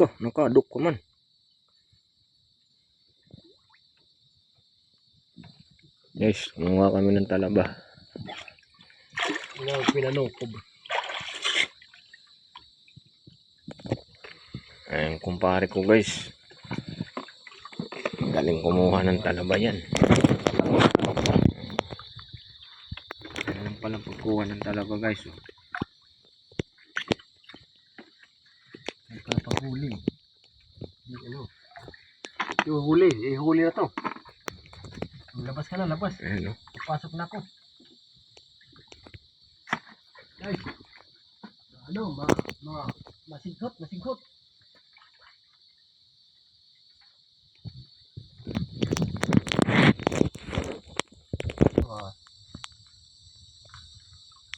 ka, nakaduk ko man. Guys, gumawa kami ng talaba. Wala pinanukob. Ayan, kumpare ko guys. Galing kumuha ng talaba yan. Ayan palang pagkuha ng talaba guys. Pahuli. Ano? Yung huli, huli na to. Labas ka na, labas. Ayan o. Pasok na ako. Guys. Ano, masighot, masighot.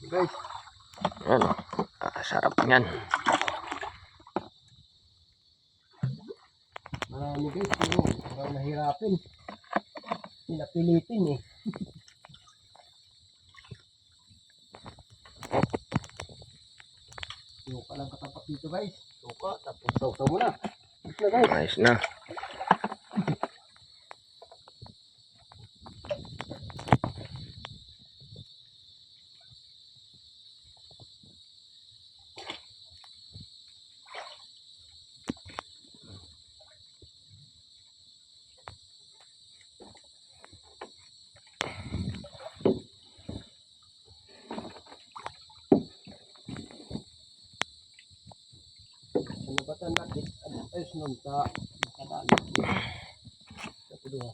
Guys. Ayan o. Sarap yan. Marami guys, pero parang nahirapin. Pinapilitin eh. Suka lang katapat dito guys. Suka, tapos sausaw mo na. Ayos na guys. Nice na. Nabatan natin. Ayos nun sa nakadaan. Sa kedua.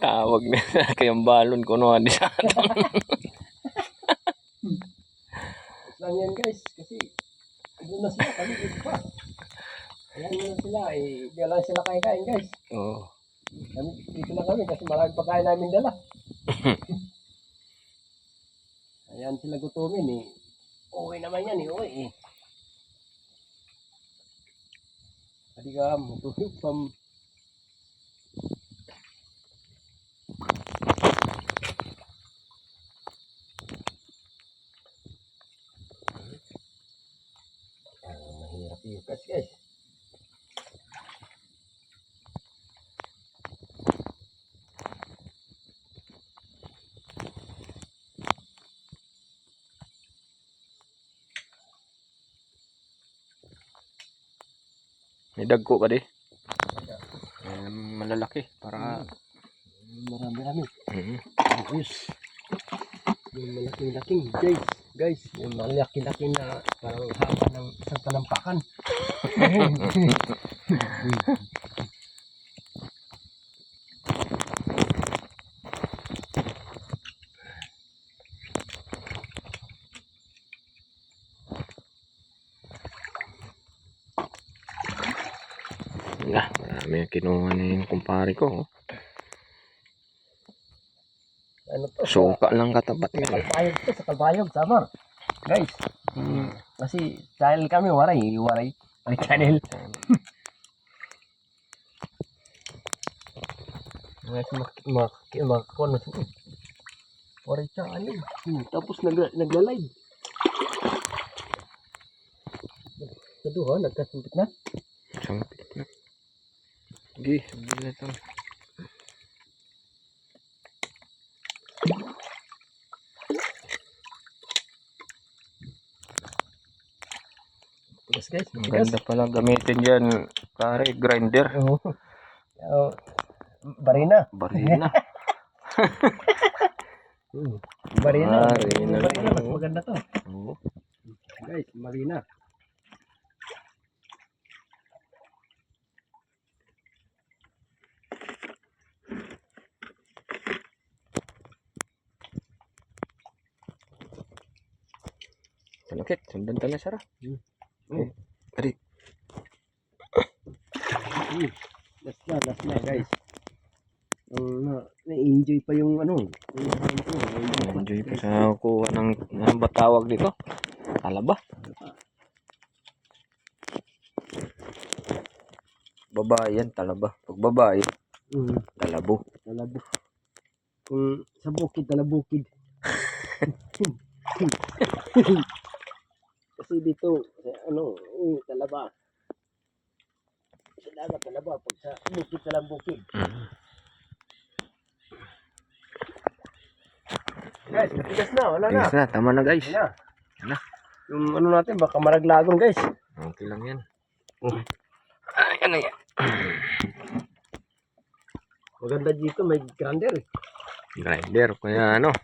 Tawag na kayang balon ko no di sa aton. Lang yan guys. Kasi doon na sila. Kami dito pa. Ayan na sila. Di lang sila kain-kain guys. Oo. Kami, dito na kami kasi maraming pagkain namin dala. Ayan sila gutumin eh. Uwi naman yan eh. Uwi eh. Tadi ka matulog pam. Mahirap yun guys. May dagko ka di. Malalaki para Marami-rami. Ayos. Yung malaking-laking guys. Guys, yung malaki-laki na parang haba ng isang talampakan. Wala, marami ang kinuha ni yung kumpare ko. Ano to? Suka lang katapat Sa yan. Kalbayog to, sa Kalbayog, Samar. Guys, kasi channel kami, waray channel. Guys, makakuha sila. Waray channel. Tapos nagla-live. Kaduha, nagkasumpit na. Sampit na. Sige, sabi na ito. Yes guys, Maganda pala gamitin dyan. Pare, grinder. Barina. Barina. Barina. Barina. Barina, mas maganda to. Oo. Guys, Marina. Salakit, sundan ka na Sarah. Tadi. Last na guys. Na-enjoy pa yung ano. Enjoy pa sa kuha ng batawag dito. Talaba. Babae yan, talaba. Pag babae, talabo. Talabo. Kung sa bukid na bukid. Kasi dito, talaba. Sa dagat talaba, pag sa bukid bukid. Guys, matigas na, wala na. Tigas na, tama na guys. Wala. Wala. Yung ano natin, baka maraglagon guys. Okay lang yan. Ayan na yan. Maganda dito, may grinder. Grinder, kaya ano.